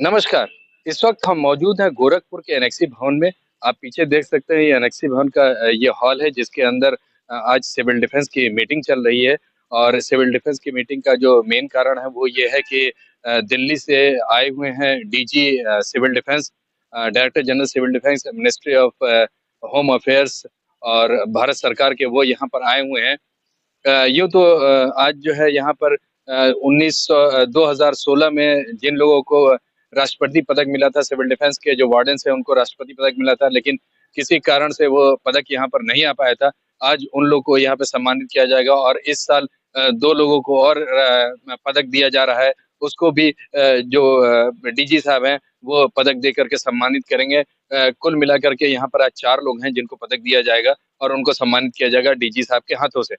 नमस्कार। इस वक्त हम मौजूद हैं गोरखपुर के एनेक्सी भवन में। आप पीछे देख सकते हैं, ये एनेक्सी भवन का ये हॉल है जिसके अंदर आज सिविल डिफेंस की मीटिंग चल रही है। और सिविल डिफेंस की मीटिंग का जो मेन कारण है वो ये है कि दिल्ली से आए हुए हैं DG civil defence, director general civil defence, ministry of home affairs और भारत सरकार के, वो यहाँ पर आए हुए हैं। यूँ तो आज जो है यहाँ पर 2016 में जिन लोगों को राष्ट्रपति पदक मिला था, सिविल डिफेंस के जो वार्डन्स हैं उनको राष्ट्रपति पदक मिला था, लेकिन किसी कारण से वो पदक यहाँ पर नहीं आ पाया था। आज उन लोग को यहाँ पे सम्मानित किया जाएगा और इस साल 2 लोगों को और पदक दिया जा रहा है। उसको भी जो डीजी साहब हैं वो पदक दे करके सम्मानित करेंगे। कुल मिलाकर के यहाँ पर आज 4 लोग हैं जिनको पदक दिया जाएगा और उनको सम्मानित किया जाएगा डीजी साहब के हाथों से।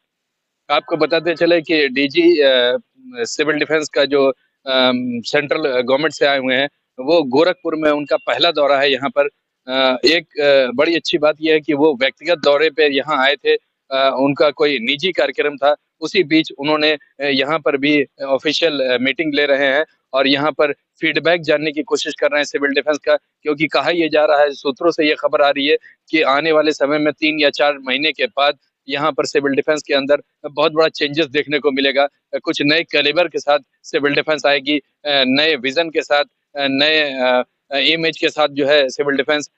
आपको बताते चले कि डीजी सिविल डिफेंस का जो सेंट्रल गवर्नमेंट से आए हुए हैं, वो गोरखपुर में उनका पहला दौरा है यहाँ पर। एक बड़ी अच्छी बात यह है कि वो व्यक्तिगत दौरे पे यहाँ आए थे। उनका कोई निजी कार्यक्रम था, उसी बीच उन्होंने यहाँ पर भी ऑफिशियल मीटिंग ले रहे हैं और यहाँ पर फीडबैक जानने की कोशिश कर रहे हैं सिविल डिफेंस का, क्योंकि कहा यह जा रहा है, सूत्रों से ये खबर आ रही है कि आने वाले समय में 3 या 4 महीने के बाद यहाँ पर सिविल डिफेंस के अंदर बहुत बड़ा चेंजेस देखने को मिलेगा। कुछ नए कैलिबर के साथ सिविल डिफेंस आएगी, नए विजन के साथ, नए इमेज के साथ जो है सिविल डिफेंस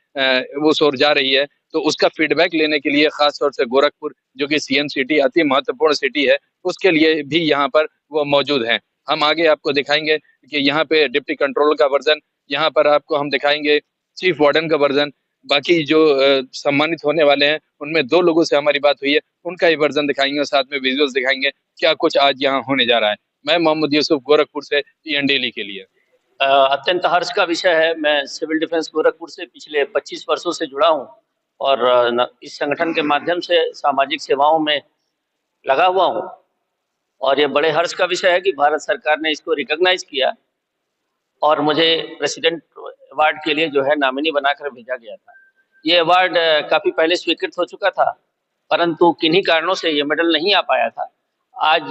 वो ओर जा रही है। तो उसका फीडबैक लेने के लिए खास तौर से गोरखपुर, जो कि सीएम सिटी, अति महत्वपूर्ण सिटी है, उसके लिए भी यहाँ पर वो मौजूद हैं। हम आगे आपको दिखाएंगे कि यहाँ पे डिप्टी कंट्रोलर का वर्जन, यहाँ पर आपको हम दिखाएंगे चीफ वार्डन का वर्जन। बाकी जो सम्मानित होने वाले हैं उनमें 2 लोगों से हमारी बात हुई है, उनका ही वर्जन दिखाएंगे और साथ में विजुअल्स दिखाएंगे क्या कुछ आज यहाँ होने जा रहा है। मैं मोहम्मद यूसुफ, गोरखपुर से, टीएन डेली के लिए। अत्यंत हर्ष का विषय है। मैं सिविल डिफेंस गोरखपुर से पिछले 25 वर्षों से जुड़ा हूं और इस संगठन के माध्यम से सामाजिक सेवाओं में लगा हुआ हूं। और ये बड़े हर्ष का विषय है कि भारत सरकार ने इसको रिकॉग्नाइज किया और मुझे प्रेसिडेंट अवार्ड के लिए जो है नॉमिनी बनाकर भेजा गया था। ये अवार्ड काफ़ी पहले स्वीकृत हो चुका था, परंतु किन्हीं कारणों से ये मेडल नहीं आ पाया था। आज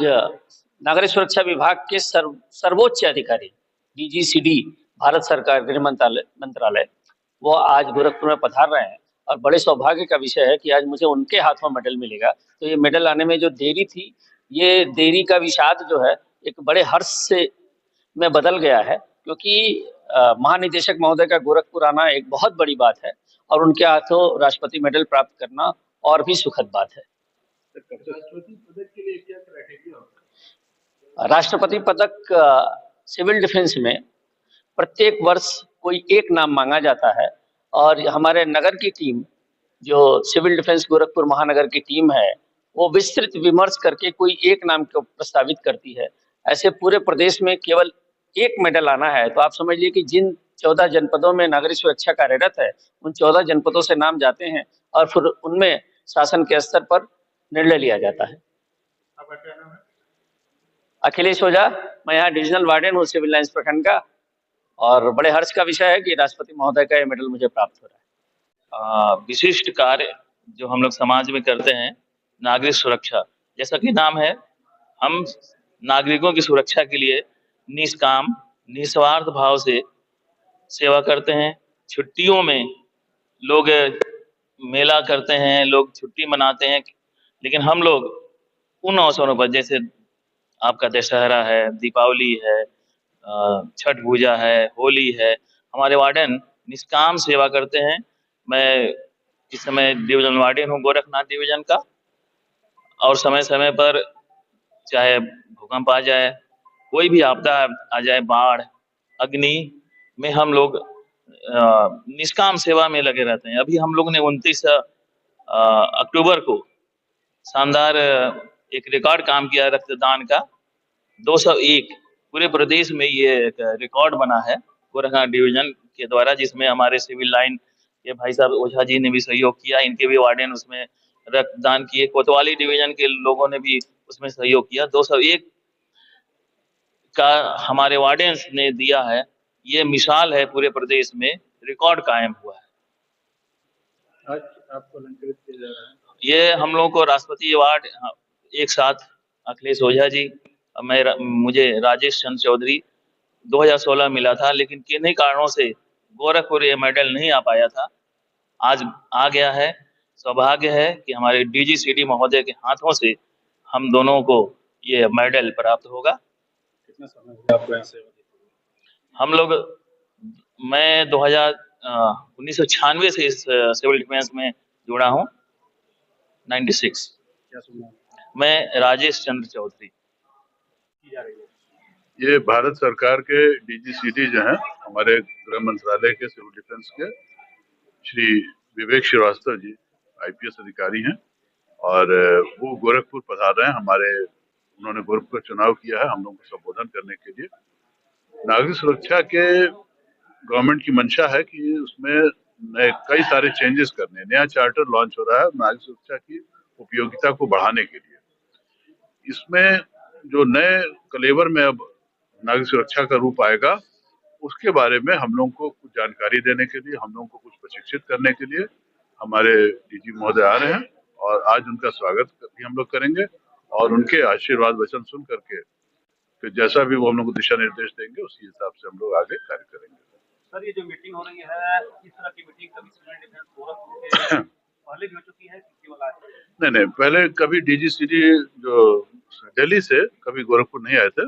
नागरिक सुरक्षा विभाग के सर्वोच्च अधिकारी डीजीसीडी, भारत सरकार गृह मंत्रालय, वो आज गोरखपुर में पधार रहे हैं और बड़े सौभाग्य का विषय है कि आज मुझे उनके हाथों मेडल मिलेगा। तो ये मेडल आने में जो देरी थी, ये देरी का विषाद जो है एक बड़े हर्ष से में बदल गया है, क्योंकि महानिदेशक महोदय का गोरखपुर आना एक बहुत बड़ी बात है और उनके हाथों राष्ट्रपति मेडल प्राप्त करना और भी सुखद बात है। राष्ट्रपति पदक के लिए क्या क्राइटेरिया होता है? राष्ट्रपति पदक सिविल डिफेंस में प्रत्येक वर्ष कोई एक नाम मांगा जाता है और हमारे नगर की टीम, जो सिविल डिफेंस गोरखपुर महानगर की टीम है, वो विस्तृत विमर्श करके कोई एक नाम को प्रस्तावित करती है। ऐसे पूरे प्रदेश में केवल एक मेडल आना है, तो आप समझ लीजिए कि जिन 14 जनपदों में नागरिक सुरक्षा कार्यरत है, उन 14 जनपदों से नाम जाते हैं और फिर उनमें शासन के स्तर पर निर्णय लिया जाता है। आपका क्या नाम है? अखिलेश ओझा। मैं यहाँ डिविजनल वार्डन हूँ सिविल लाइंस प्रखंड का और बड़े हर्ष का विषय है कि राष्ट्रपति महोदय का ये मेडल मुझे प्राप्त हो रहा है। विशिष्ट कार्य जो हम लोग समाज में करते हैं, नागरिक सुरक्षा, जैसा कि नाम है, हम नागरिकों की सुरक्षा के लिए निष्काम निस्वार्थ भाव से सेवा करते हैं। छुट्टियों में लोग मेला करते हैं, लोग छुट्टी मनाते हैं, लेकिन हम लोग उन अवसरों पर, जैसे आपका दशहरा है, दीपावली है, छठ पूजा है, होली है, हमारे वार्डन निष्काम सेवा करते हैं। मैं इस समय डिवीजन वार्डन हूँ गोरखनाथ डिवीजन का, और समय समय पर चाहे भूकंप आ जाए, कोई भी आपदा आ जाए, बाढ़, अग्नि में हम लोग निष्काम सेवा में लगे रहते हैं। अभी हम लोग ने 29 अक्टूबर को शानदार एक रिकॉर्ड काम किया रक्तदान का, 201 पूरे प्रदेश में ये एक रिकॉर्ड बना है गोरखनाथ डिवीजन के द्वारा, जिसमें हमारे सिविल लाइन के भाई साहब ओझा जी ने भी सहयोग किया, इनके भी वार्डन उसमें रक्तदान किए, कोतवाली डिवीजन के लोगों ने भी उसमें सहयोग किया। 201 का हमारे वार्डन्स ने दिया है। ये मिसाल है, पूरे प्रदेश में रिकॉर्ड कायम हुआ है। आज आपको अलंकृत किया जा रहा है। ये हम लोगों को राष्ट्रपति अवार्ड एक साथ अखिलेश ओझा जी, मुझे राजेश चंद्र चौधरी 2016 मिला था, लेकिन किन्हीं कारणों से गोरखपुर ये मेडल नहीं आ पाया था। आज आ गया है। सौभाग्य है कि हमारे डीजी महोदय के हाथों से हम दोनों को ये मेडल प्राप्त होगा। कितना समय हुआ आपको यहाँ सेवा देते हम लोग मैं 1996 से इस सिविल डिफेंस में जुड़ा हूँ। 96 क्या सुना मैं राजेश चंद्र चौधरी। की जा रही है? ये भारत सरकार के डीजीसीटी जो हैं, हमारे गृह मंत्रालय के सिविल डिफेंस के श्री विवेक श्रीवास्तव जी आईपीएस अधिकारी हैं और वो गोरखपुर पधार रहे हैं। उन्होंने गोरखपुर का चुनाव किया है हम लोगों को संबोधन करने के लिए। नागरिक सुरक्षा के गवर्नमेंट की मंशा है कि उसमें कई सारे चेंजेस करने हैं। नया चार्टर लॉन्च हो रहा है नागरिक सुरक्षा की उपयोगिता को बढ़ाने के लिए। इसमें जो नए कलेवर में अब नागरिक सुरक्षा का रूप आएगा, उसके बारे में हम लोगों को कुछ जानकारी देने के लिए, हम लोगों को कुछ प्रशिक्षित करने के लिए हमारे डीजी महोदय आ रहे हैं और आज उनका स्वागत भी हम लोग करेंगे और उनके आशीर्वाद वचन सुन करके फिर जैसा भी वो हम लोग को दिशा निर्देश देंगे उसी हिसाब से हम लोग आगे कार्य करेंगे। सर, ये जो मीटिंग हो रही है, इस तरह की मीटिंग कभी सिविल डिफेंस गोरखपुर के पहले भी हो चुकी है कि केवल आज? नहीं, पहले कभी डीजीसीटी जो दिल्ली से कभी गोरखपुर नहीं आए थे।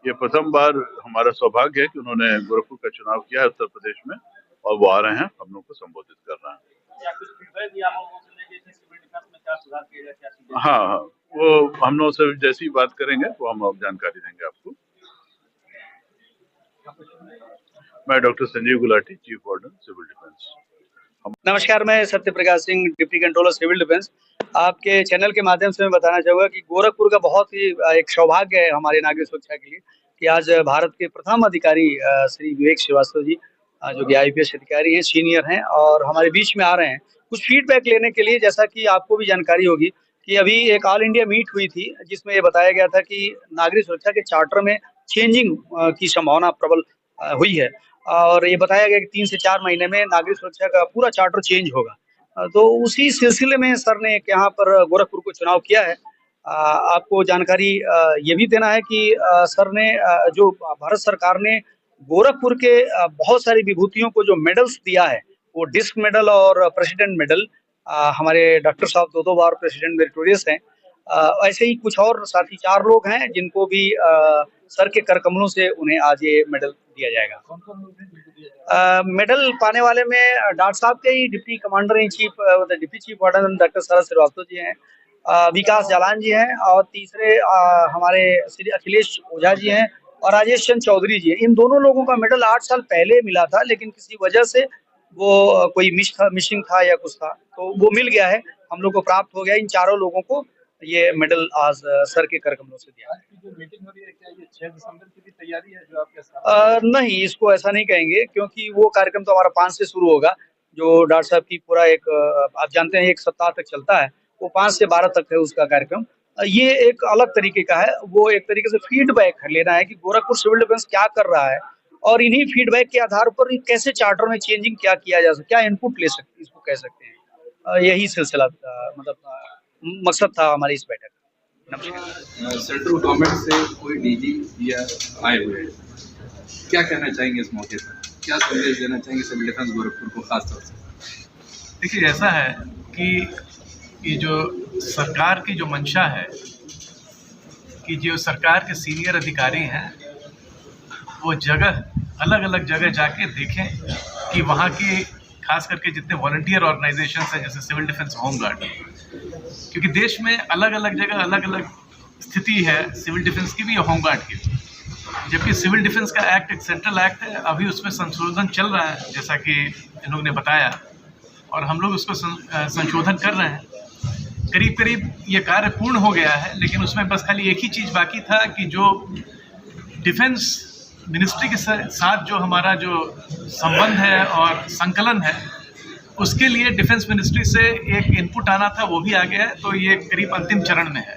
ये प्रथम बार हमारा सौभाग्य है कि उन्होंने गोरखपुर का चुनाव किया है उत्तर प्रदेश में और वो आ रहे हैं, हम लोग को संबोधित कर रहे हैं। क्या कुछ फीडबैक भी आप लोगों से लेंगे कि सिविल डिफेंस में क्या सुधार किया जाए, क्या चीजें? हाँ, वो हम लोग से जैसी बात करेंगे वो हम जानकारी देंगे आपको। मैं doctor Sanjeev Gulati, chief warden civil defence. नमस्कार, मैं Satya Prakash Singh, deputy controller civil defence. आपके चैनल के माध्यम से मैं बताना चाहूँगा कि गोरखपुर का बहुत ही एक सौभाग्य है हमारे नागरिक सुरक्षा के लिए कि आज भारत के प्रथम अधिकारी श्री विवेक श्रीवास्तव जी, जो कि आईपीएस अधिकारी हैं, सीनियर हैं और हमारे बीच में आ रहे हैं कुछ फीडबैक लेने के लिए। जैसा कि आपको भी जानकारी होगी कि अभी एक ऑल इंडिया मीट हुई थी जिसमें ये बताया गया था कि नागरिक सुरक्षा के चार्टर में चेंजिंग की संभावना प्रबल हुई है और ये बताया गया कि 3 से 4 महीने में नागरिक सुरक्षा का पूरा चार्टर चेंज होगा। तो उसी सिलसिले में सर ने यहाँ पर गोरखपुर को चुनाव किया है। आपको जानकारी ये भी देना है कि सर ने जो भारत सरकार ने गोरखपुर के बहुत सारी विभूतियों को जो मेडल्स दिया है, वो डिस्क मेडल और प्रेसिडेंट मेडल, हमारे डॉक्टर साहब 2 बार प्रेसिडेंट मेरिटोरियस हैं। ऐसे ही कुछ और साथी 4 लोग हैं जिनको भी सर के कर कमलों से उन्हें आज ये मेडल दिया जाएगा। कौन कौन लोग हैं जिनको दिया जाएगा? मेडल पाने वाले में डॉक्टर साहब के ही deputy commander in chief, deputy chief warden doctor Sharad Shrivastava ji हैं, विकास जालान जी हैं और तीसरे हमारे श्री अखिलेश ओझा जी हैं और राजेश चंद्र चौधरी जी हैं। इन दोनों लोगों का मेडल 8 साल पहले मिला था, लेकिन किसी वजह से वो कोई मिसिंग था या कुछ था, तो वो मिल गया है, हम लोग को प्राप्त हो गया। इन चारों लोगों को ये मेडल आज सर के कर कमलों से दिया। आज की जो मीटिंग हो रही है, क्या ये 6 दिसंबर की भी तैयारी है जो आपके साथ? नहीं, इसको ऐसा नहीं कहेंगे क्योंकि वो कार्यक्रम तो हमारा 5 से शुरू होगा। जो डॉक्टर साहब की पूरा एक आप जानते हैं 1 सप्ताह तक चलता है, वो 5 से 12 तक है उसका कार्यक्रम। ये एक अलग तरीके का है, वो एक तरीके से फीडबैक लेना है कि गोरखपुर सिविल डिफेंस क्या कर रहा है और इन्हीं फीडबैक के आधार पर कैसे चार्टर में चेंजिंग क्या किया जा सकता, क्या इनपुट ले सकते, इसको कह सकते हैं। यही सिलसिला मतलब मकसद था हमारी इस बैठक का। नमस्कार। सेंट्रल गवर्नमेंट से कोई डीजी या आए हुए हैं, क्या कहना चाहेंगे इस मौके पर? क्या संदेश देना चाहेंगे सिविल डिफेंस गोरखपुर को खास तौर से? देखिए, ऐसा है कि ये जो सरकार की जो मंशा है कि जो सरकार के सीनियर अधिकारी हैं वो अलग अलग जगह जाके देखें कि वहाँ की खास करके जितने वॉलंटियर ऑर्गेनाइजेशंस हैं जैसे सिविल डिफेंस होमगार्ड, क्योंकि देश में अलग अलग जगह अलग अलग स्थिति है सिविल डिफेंस की भी और होमगार्ड की भी। जबकि सिविल डिफेंस का एक्ट एक सेंट्रल एक्ट है, अभी उसमें संशोधन चल रहा है जैसा कि इन लोगों ने बताया और हम लोग उसको संशोधन कर रहे हैं। करीब करीब ये कार्य पूर्ण हो गया है, लेकिन उसमें बस खाली एक ही चीज़ बाकी था कि जो डिफेंस मिनिस्ट्री के साथ जो हमारा जो संबंध है और संकलन है, उसके लिए डिफेंस मिनिस्ट्री से एक इनपुट आना था, वो भी आ गया है। तो ये करीब अंतिम चरण में है।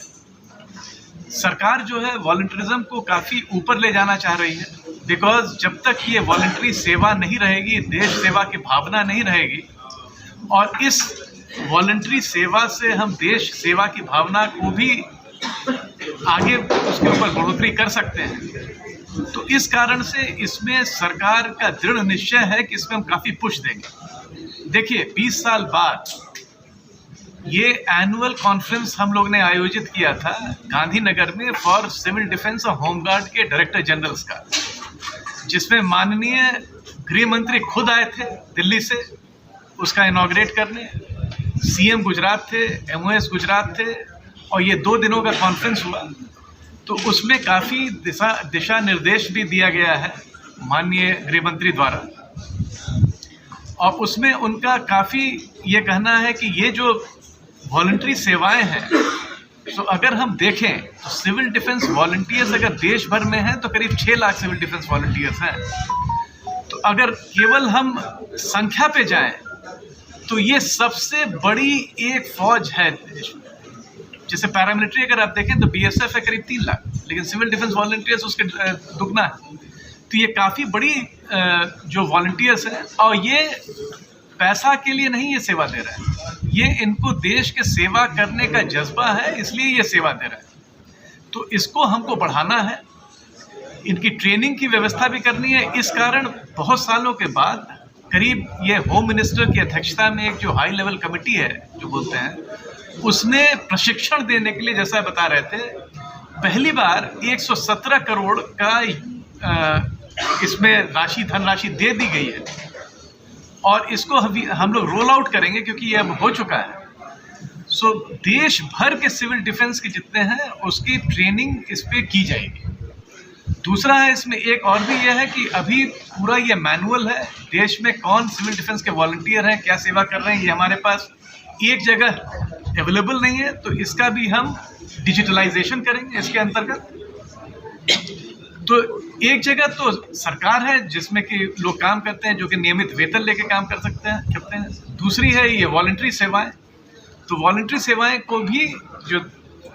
सरकार जो है वॉलंटरिज्म को काफ़ी ऊपर ले जाना चाह रही है, बिकॉज जब तक ये वॉलंटरी सेवा नहीं रहेगी, देश सेवा की भावना नहीं रहेगी और इस वॉलंटरी सेवा से हम देश सेवा की भावना को भी आगे उसके ऊपर बढ़ोतरी कर सकते हैं, तो इस कारण से इसमें सरकार का दृढ़ निश्चय है कि इसमें हम काफ़ी पुश देंगे। देखिए 20 साल बाद ये एनुअल कॉन्फ्रेंस हम लोग ने आयोजित किया था गांधीनगर में फॉर सिविल डिफेंस और होमगार्ड के डायरेक्टर जनरल्स का, जिसमें माननीय गृह मंत्री खुद आए थे दिल्ली से उसका इनॉग्रेट करने, सीएम गुजरात थे, एमओएस गुजरात थे, और ये 2 दिनों का कॉन्फ्रेंस हुआ। तो उसमें काफ़ी दिशा निर्देश भी दिया गया है माननीय गृह मंत्री द्वारा, और उसमें उनका काफ़ी ये कहना है कि ये जो वॉलंटरी सेवाएं हैं, तो अगर हम देखें तो सिविल डिफेंस वॉलंटियर्स अगर देश भर में हैं तो करीब 6 लाख सिविल डिफेंस वॉलंटियर्स हैं। तो अगर केवल हम संख्या पे जाएं तो ये सबसे बड़ी एक फौज है देश में। जैसे पैरामिलिट्री अगर आप देखें तो बीएसएफ है करीब 3 लाख, लेकिन सिविल डिफेंस वॉलंटियर्स उसके दुगना है। तो ये काफ़ी बड़ी जो वॉलंटियर्स हैं, और ये पैसा के लिए नहीं ये सेवा दे रहा है, ये इनको देश के सेवा करने का जज्बा है, इसलिए ये सेवा दे रहा है। तो इसको हमको बढ़ाना है, इनकी ट्रेनिंग की व्यवस्था भी करनी है। इस कारण बहुत सालों के बाद करीब ये होम मिनिस्टर की अध्यक्षता में एक जो हाई लेवल कमेटी है जो बोलते हैं, उसने प्रशिक्षण देने के लिए, जैसा बता रहे थे, पहली बार 117 करोड़ का इसमें धनराशि दे दी गई है, और इसको हम लोग रोल आउट करेंगे क्योंकि ये अब हो चुका है। सो देश भर के सिविल डिफेंस के जितने हैं उसकी ट्रेनिंग इस पे की जाएगी। दूसरा है इसमें एक और भी यह है कि अभी पूरा ये मैनुअल है, देश में कौन सिविल डिफेंस के वॉलंटियर हैं, क्या सेवा कर रहे हैं, ये हमारे पास एक जगह अवेलेबल नहीं है। तो इसका भी हम डिजिटलाइजेशन करेंगे इसके अंतर्गत। तो एक जगह तो सरकार है जिसमें कि लोग काम करते हैं, जो कि नियमित वेतन लेके काम करते हैं। दूसरी है ये वॉलंटरी सेवाएं। तो वॉलंटरी सेवाएं को भी जो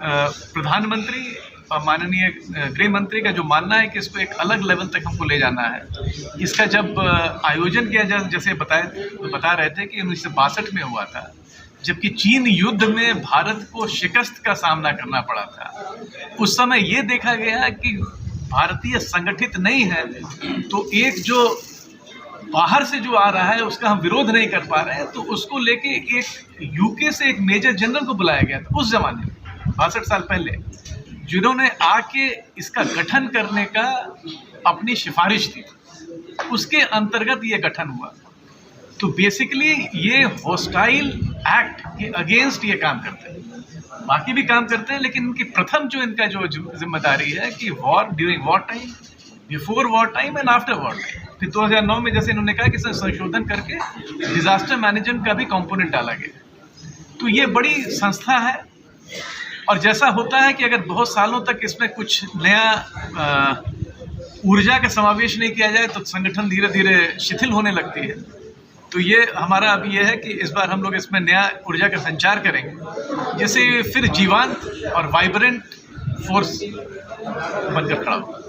प्रधानमंत्री और माननीय गृह मंत्री का जो मानना है कि इसको एक अलग लेवल तक हमको ले जाना है। इसका जब आयोजन किया जैसे बता रहे थे कि 1962 में हुआ था, जबकि चीन युद्ध में भारत को शिकस्त का सामना करना पड़ा था। उस समय ये देखा गया कि भारतीय संगठित नहीं है, तो एक जो बाहर से जो आ रहा है उसका हम विरोध नहीं कर पा रहे हैं, तो उसको लेके एक यूके से एक मेजर जनरल को बुलाया गया था उस जमाने में 62 साल पहले, जिन्होंने आके इसका गठन करने का अपनी सिफारिश दी। उसके अंतर्गत ये गठन हुआ। तो बेसिकली ये हॉस्टाइल एक्ट के अगेंस्ट ये काम करते हैं, बाकी भी काम करते हैं, लेकिन इनकी प्रथम जो इनका जो जिम्मेदारी है कि war, during war time, before war time and after war time. फिर 2009 में जैसे इन्होंने कहा कि इसमें संशोधन करके डिजास्टर मैनेजमेंट का भी कंपोनेंट डाला गया। तो ये बड़ी संस्था है, और जैसा होता है कि अगर बहुत सालों तक इसमें कुछ नया ऊर्जा का समावेश नहीं किया जाए तो संगठन धीरे धीरे शिथिल होने लगती है। तो ये हमारा अब ये है कि इस बार हम लोग इसमें नया ऊर्जा का संचार करेंगे, जिससे फिर जीवंत और वाइब्रेंट फोर्स बनकर खड़ा हो।